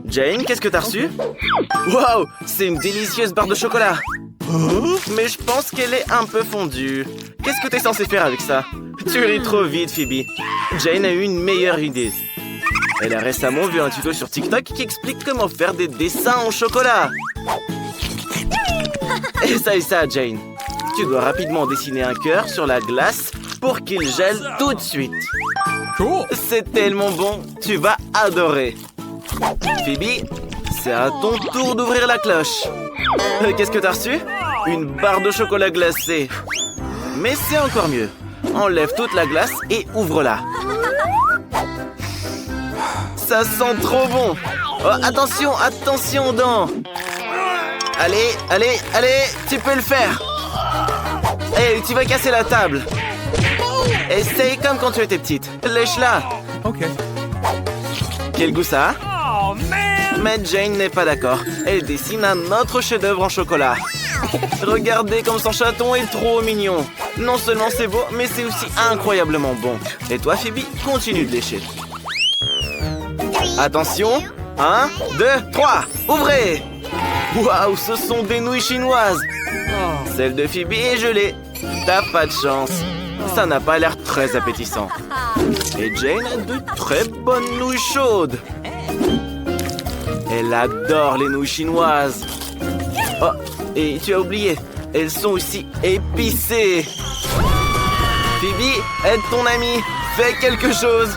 Jane, qu'est-ce que t'as reçu? Waouh, c'est une délicieuse barre de chocolat. Mais je pense qu'elle est un peu fondue. Qu'est-ce que t'es censé faire avec ça? Tu ris trop vite, Phoebe. Jane a eu une meilleure idée. Elle a récemment vu un tuto sur TikTok qui explique comment faire des dessins en chocolat. Et ça, Jane. Tu dois rapidement dessiner un cœur sur la glace pour qu'il gèle tout de suite. Cool. C'est tellement bon, tu vas adorer. Phoebe, c'est à ton tour d'ouvrir la cloche. Qu'est-ce que t'as reçu? Une barre de chocolat glacé. Mais c'est encore mieux. Enlève toute la glace et ouvre-la. Ça sent trop bon. Oh, attention, attention, dents. Allez, allez, allez, tu peux le faire. Hey, tu vas casser la table. Essaye comme quand tu étais petite. Lèche-la. Ok. Quel goût ça a? Oh, man! Mais Jane n'est pas d'accord. Elle dessine un autre chef-d'œuvre en chocolat. Regardez comme son chaton est trop mignon. Non seulement c'est beau, mais c'est aussi incroyablement bon. Et toi, Phoebe, continue de lécher. Attention. 1, 2, 3. Ouvrez! Waouh, ce sont des nouilles chinoises. Celle de Phoebe est gelée. T'as pas de chance. Ça n'a pas l'air très appétissant. Et Jane a de très bonnes nouilles chaudes. Elle adore les nouilles chinoises. Oh, et tu as oublié, elles sont aussi épicées. Phoebe, aide ton amie. Fais quelque chose.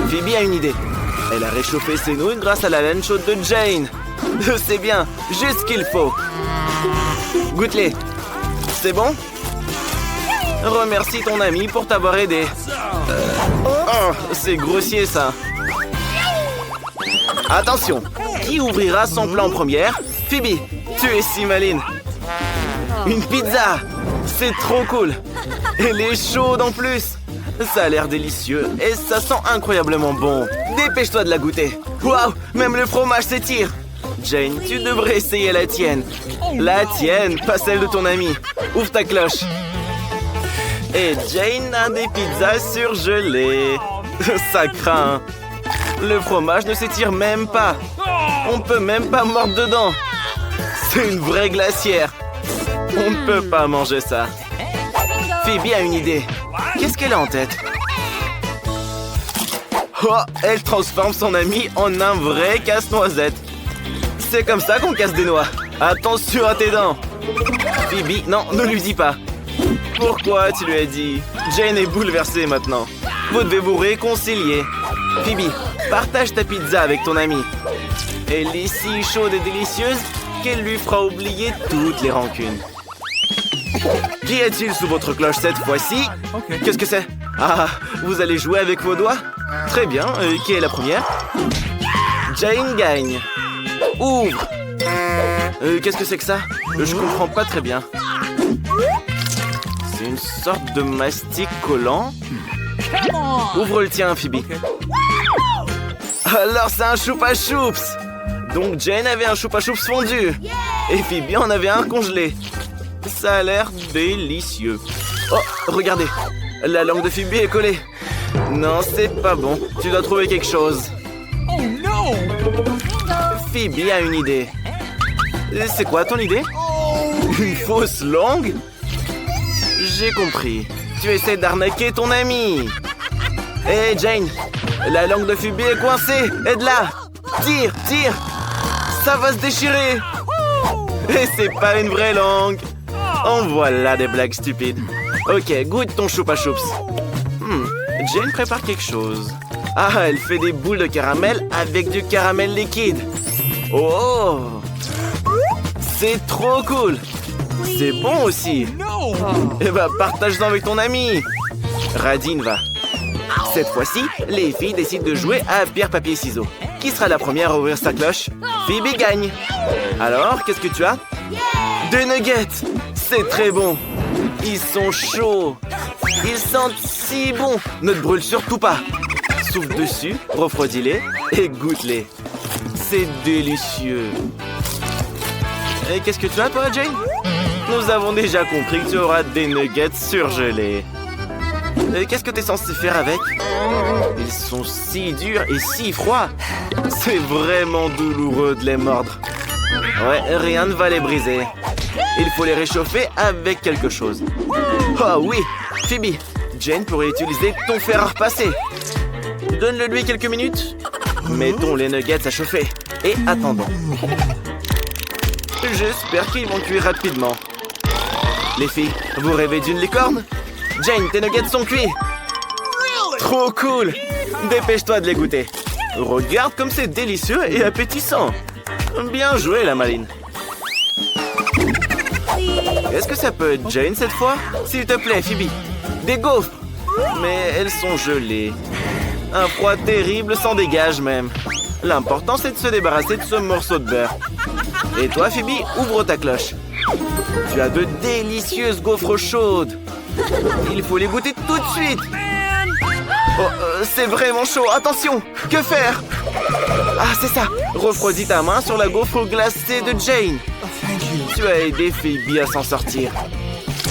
Phoebe a une idée. Elle a réchauffé ses nouilles grâce à la laine chaude de Jane. C'est bien, juste ce qu'il faut. Goûte-les. C'est bon? Remercie ton ami pour t'avoir aidé. Oh, c'est grossier ça. Attention, qui ouvrira son plat en première? Phoebe, tu es si maline. Une pizza. C'est trop cool. Elle est chaude en plus. Ça a l'air délicieux et ça sent incroyablement bon. Dépêche-toi de la goûter. Waouh, même le fromage s'étire. Jane, tu devrais essayer la tienne. La tienne, pas celle de ton ami. Ouvre ta cloche. Et Jane a des pizzas surgelées. Ça craint. Le fromage ne s'étire même pas. On peut même pas mordre dedans. C'est une vraie glacière. On ne peut pas manger ça. Phoebe a une idée. Qu'est-ce qu'elle a en tête? Oh, elle transforme son ami en un vrai casse-noisette. C'est comme ça qu'on casse des noix. Attention à tes dents. Phoebe, non, ne lui dis pas. Pourquoi tu lui as dit? Jane est bouleversée maintenant. Vous devez vous réconcilier. Phoebe, partage ta pizza avec ton ami. Elle est si chaude et délicieuse qu'elle lui fera oublier toutes les rancunes. Qu'y a-t-il sous votre cloche cette fois-ci? Ok. Qu'est-ce que c'est? Ah, vous allez jouer avec vos doigts? Très bien, qui est la première? Jane gagne. Ouvre. Qu'est-ce que c'est que ça? Je comprends pas très bien. C'est une sorte de mastic collant. Ouvre le tien, Phoebe. Ok. Alors c'est un choupa choups. Donc Jane avait un choupa choups fondu. Et Phoebe en avait un congelé. Ça a l'air délicieux. Oh, regardez. La langue de Phoebe est collée. Non, c'est pas bon. Tu dois trouver quelque chose. Oh no! Phoebe a une idée. C'est quoi ton idée? Une fausse langue? J'ai compris. Tu essaies d'arnaquer ton ami. Hé, Jane, la langue de Phoebe est coincée. Aide-la. Tire, tire. Ça va se déchirer. Et c'est pas une vraie langue. En voilà des blagues stupides. Ok, goûte ton choupa choups. Jane prépare quelque chose. Ah, elle fait des boules de caramel avec du caramel liquide. Oh! C'est trop cool. C'est bon aussi. No! Eh ben, partage-en avec ton ami. Radine va. Cette fois-ci, les filles décident de jouer à pierre-papier-ciseaux. Qui sera la première à ouvrir sa cloche? Phoebe gagne. Alors, qu'est-ce que tu as? Des nuggets. C'est très bon. Ils sont chauds. Ils sentent si bon. Ne te brûle surtout pas. Souffle dessus, refroidis-les et goûte-les. C'est délicieux. Et qu'est-ce que tu as, toi, Jane? Nous avons déjà compris que tu auras des nuggets surgelés. Qu'est-ce que t'es censé faire avec? Ils sont si durs et si froids. C'est vraiment douloureux de les mordre. Ouais, rien ne va les briser. Il faut les réchauffer avec quelque chose. Oh oui, Phoebe, Jane pourrait utiliser ton fer à repasser. Donne-le lui quelques minutes. Mettons les nuggets à chauffer et attendons. J'espère qu'ils vont cuire rapidement. Les filles, vous rêvez d'une licorne? Jane, tes nuggets sont cuits. Trop cool. Dépêche-toi de les goûter. Regarde comme c'est délicieux et appétissant. Bien joué, la maline. Est-ce que ça peut être Jane cette fois? S'il te plaît, Phoebe. Des gaufres. Mais elles sont gelées. Un froid terrible s'en dégage même. L'important, c'est de se débarrasser de ce morceau de beurre. Et toi, Phoebe, ouvre ta cloche. Tu as de délicieuses gaufres chaudes. Il faut les goûter tout de suite. Oh, c'est vraiment chaud. Attention, que faire? Ah, c'est ça. Refroidis ta main sur la gaufre glacée de Jane. Tu as aidé Phoebe à s'en sortir.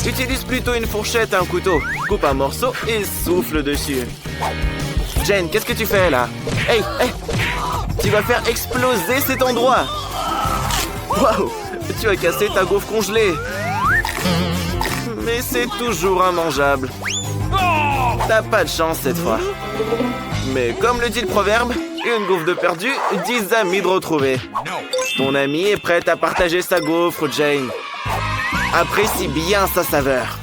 Utilise plutôt une fourchette et un couteau. Coupe un morceau et souffle dessus. Jane, qu'est-ce que tu fais là? Hey, hey! Tu vas faire exploser cet endroit. Waouh! Tu as cassé ta gaufre congelée. Mais c'est toujours immangeable. T'as pas de chance cette fois. Mais comme le dit le proverbe, une gaufre de perdu, 10 amis de retrouvés. Ton ami est prêt à partager sa gaufre, Jane. Apprécie bien sa saveur.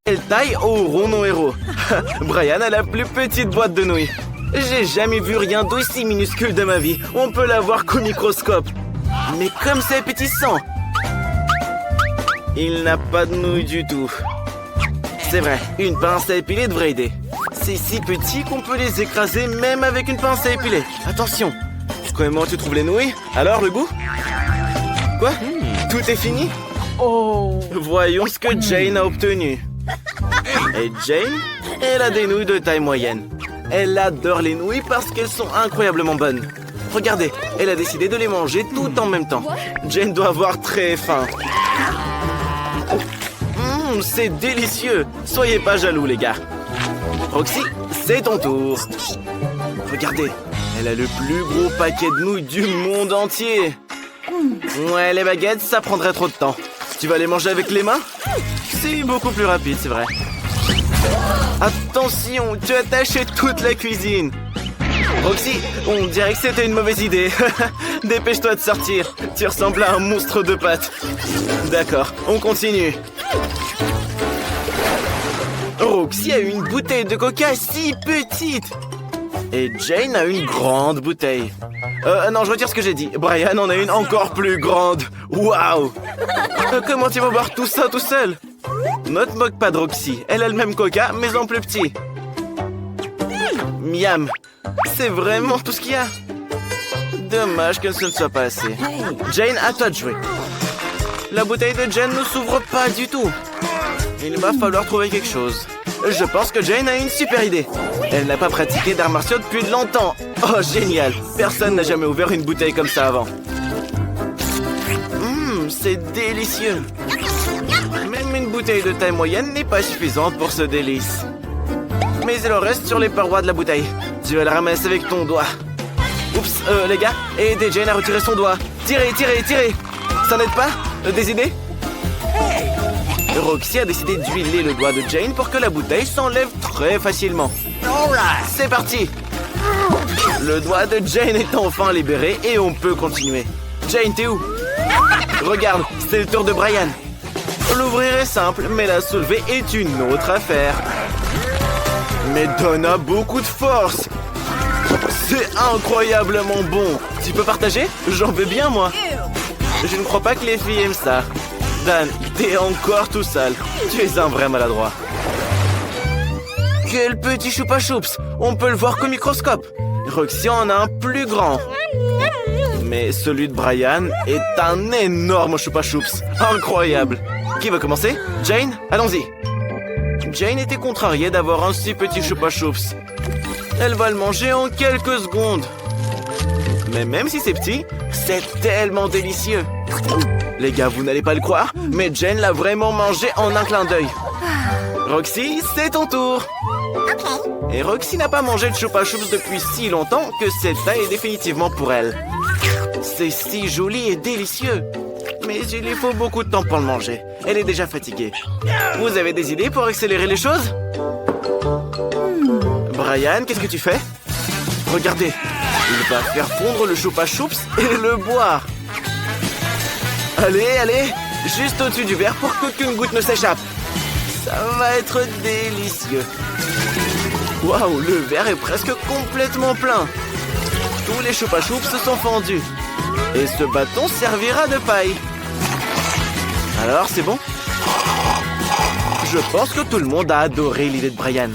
Elle taille au rond nos héros. Brian a la plus petite boîte de nouilles. J'ai jamais vu rien d'aussi minuscule de ma vie. On peut la voir qu'au microscope. Mais comme c'est appétissant. Il n'a pas de nouilles du tout. C'est vrai, une pince à épiler devrait aider. C'est si petit qu'on peut les écraser même avec une pince à épiler. Attention. Comment tu trouves les nouilles? Alors, le goût? Quoi? Tout est fini? Oh. Voyons ce que Jane a obtenu. Et Jane, elle a des nouilles de taille moyenne. Elle adore les nouilles parce qu'elles sont incroyablement bonnes. Regardez, elle a décidé de les manger tout en même temps. Jane doit avoir très faim. C'est délicieux. Soyez pas jaloux, les gars. Roxy, c'est ton tour. Regardez, elle a le plus gros paquet de nouilles du monde entier. Ouais, les baguettes, ça prendrait trop de temps. Tu vas les manger avec les mains? C'est beaucoup plus rapide, c'est vrai. Attention, tu as taché toute la cuisine. Roxy, on dirait que c'était une mauvaise idée. Dépêche-toi de sortir. Tu ressembles à un monstre de pâtes. D'accord, on continue. Roxy a une bouteille de coca si petite. Et Jane a une grande bouteille. Non, je retire ce que j'ai dit. Brian en a une encore plus grande. Waouh! Comment tu vas boire tout ça tout seul? Ne te moque pas de Roxy. Elle a le même coca, mais en plus petit. Miam! C'est vraiment tout ce qu'il y a. Dommage que ce ne soit pas assez. Jane, à toi de jouer. La bouteille de Jane ne s'ouvre pas du tout. Il va falloir trouver quelque chose. Je pense que Jane a une super idée. Elle n'a pas pratiqué d'arts martiaux depuis longtemps. Oh, génial! Personne n'a jamais ouvert une bouteille comme ça avant. C'est délicieux. Même une bouteille de taille moyenne n'est pas suffisante pour ce délice. Mais il en reste sur les parois de la bouteille. Tu vas le ramasser avec ton doigt. Oups, les gars, aidez Jane à retirer son doigt. Tirez, tirez, tirez. Ça n'aide pas? Des idées? Roxy a décidé d'huiler le doigt de Jane pour que la bouteille s'enlève très facilement. C'est parti! Le doigt de Jane est enfin libéré et on peut continuer. Jane, t'es où? Regarde, c'est le tour de Brian. L'ouvrir est simple, mais la soulever est une autre affaire. Mais donne a beaucoup de force. C'est incroyablement bon. Tu peux partager? J'en veux bien, moi. Je ne crois pas que les filles aiment ça. Dan, t'es encore tout sale. Tu es un vrai maladroit. Quel petit choupa choups! On peut le voir qu'au microscope. Roxy en a un plus grand. Mais celui de Brian est un énorme choupa choups. Incroyable. Qui va commencer? Jane? Allons-y. Jane était contrariée d'avoir un si petit choupa choups. Elle va le manger en quelques secondes. Mais même si c'est petit, c'est tellement délicieux. Les gars, vous n'allez pas le croire, mais Jane l'a vraiment mangé en un clin d'œil. Roxy, c'est ton tour. Et Roxy n'a pas mangé de Chupa Chups depuis si longtemps que cette taille est définitivement pour elle. C'est si joli et délicieux. Mais il lui faut beaucoup de temps pour le manger. Elle est déjà fatiguée. Vous avez des idées pour accélérer les choses? Brian, qu'est-ce que tu fais? Regardez, il va faire fondre le Chupa Chups et le boire. Allez, allez, juste au-dessus du verre pour qu'aucune goutte ne s'échappe. Ça va être délicieux. Waouh, le verre est presque complètement plein. Tous les Chupa Chups se sont fendus. Et ce bâton servira de paille. Alors, c'est bon? Je pense que tout le monde a adoré l'idée de Brian.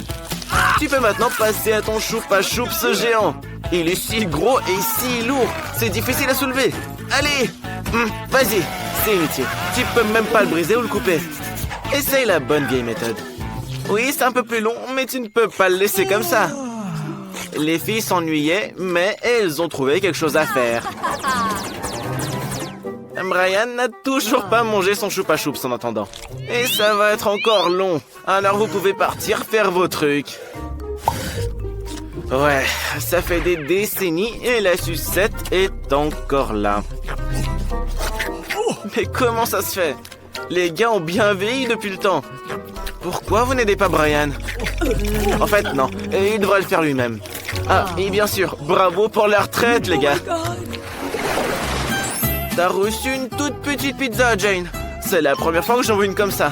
Tu peux maintenant passer à ton Chupa Chups géant. Il est si gros et si lourd. C'est difficile à soulever. Allez, vas-y, c'est inutile. Tu peux même pas le briser ou le couper. Essaye la bonne vieille méthode. Oui, c'est un peu plus long, mais tu ne peux pas le laisser comme ça. Les filles s'ennuyaient, mais elles ont trouvé quelque chose à faire. Brian n'a toujours pas mangé son Chupa Chups en attendant. Et ça va être encore long. Alors vous pouvez partir faire vos trucs. Ouais, ça fait des décennies et la sucette est encore là. Mais comment ça se fait? Les gars ont bien vieilli depuis le temps. Pourquoi vous n'aidez pas Brian? En fait, non. Il devrait le faire lui-même. Ah, et bien sûr, bravo pour la retraite, les gars. T'as reçu une toute petite pizza, Jane. C'est la première fois que j'en vois une comme ça.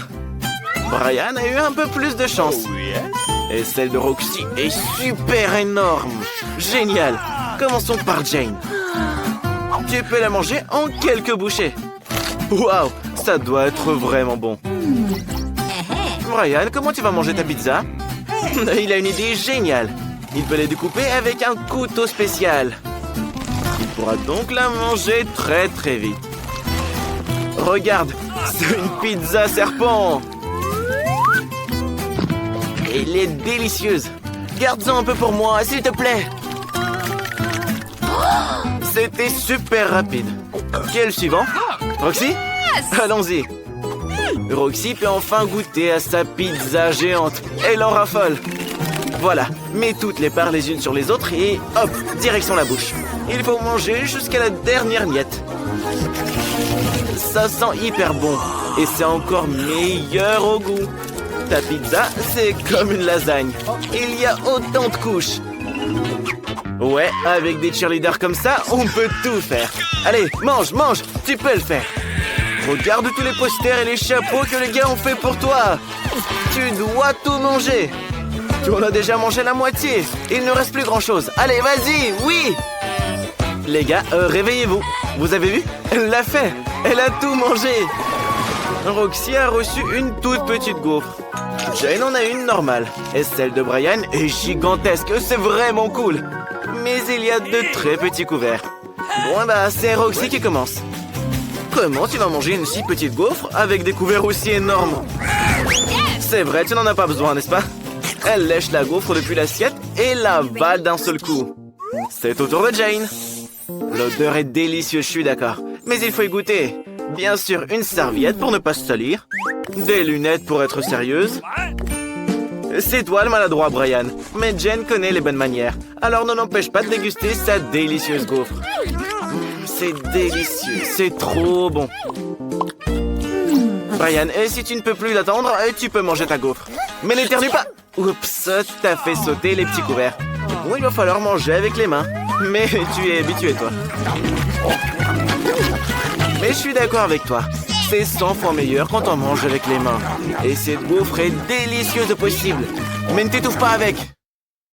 Brian a eu un peu plus de chance. Et celle de Roxy est super énorme. Génial. Commençons par Jane. Tu peux la manger en quelques bouchées. Waouh, ça doit être vraiment bon. Brian, comment tu vas manger ta pizza? Il a une idée géniale. Il peut les découper avec un couteau spécial. Il pourra donc la manger très très vite. Regarde, c'est une pizza serpent. Elle est délicieuse. Garde-en un peu pour moi, s'il te plaît. C'était super rapide. Qui est le suivant? Roxy? Allons-y. Roxy peut enfin goûter à sa pizza géante. Elle en raffole. Voilà, mets toutes les parts les unes sur les autres et hop, direction la bouche. Il faut manger jusqu'à la dernière miette. Ça sent hyper bon et c'est encore meilleur au goût. Ta pizza, c'est comme une lasagne. Il y a autant de couches. Ouais, avec des cheerleaders comme ça, on peut tout faire. Allez, mange, mange, tu peux le faire. Regarde tous les posters et les chapeaux que les gars ont fait pour toi. Tu dois tout manger. Tu en as déjà mangé la moitié. Il ne reste plus grand-chose. Allez, vas-y, oui. Les gars, réveillez-vous. Vous avez vu? Elle l'a fait. Elle a tout mangé. Roxy a reçu une toute petite gaufre. Jane en a une normale. Et celle de Brian est gigantesque. C'est vraiment cool. Mais il y a de très petits couverts. Bon, bah, c'est Roxy qui commence. Comment tu vas manger une si petite gaufre avec des couverts aussi énormes? C'est vrai, tu n'en as pas besoin, n'est-ce pas? Elle lèche la gaufre depuis l'assiette et l'avale d'un seul coup. C'est au tour de Jane. L'odeur est délicieuse, je suis d'accord. Mais il faut y goûter. Bien sûr, une serviette pour ne pas se salir. Des lunettes pour être sérieuse. C'est toi le maladroit, Brian. Mais Jane connaît les bonnes manières. Alors ne l'empêche pas de déguster sa délicieuse gaufre. C'est délicieux, c'est trop bon. Brian, si tu ne peux plus l'attendre, tu peux manger ta gaufre. Mais n'éternue pas. Oups, t'as fait sauter les petits couverts. Bon, il va falloir manger avec les mains. Mais tu es habitué, toi. Mais je suis d'accord avec toi. C'est 100 fois meilleur quand on mange avec les mains. Et cette gaufre est délicieuse au possible. Mais ne t'étouffe pas avec.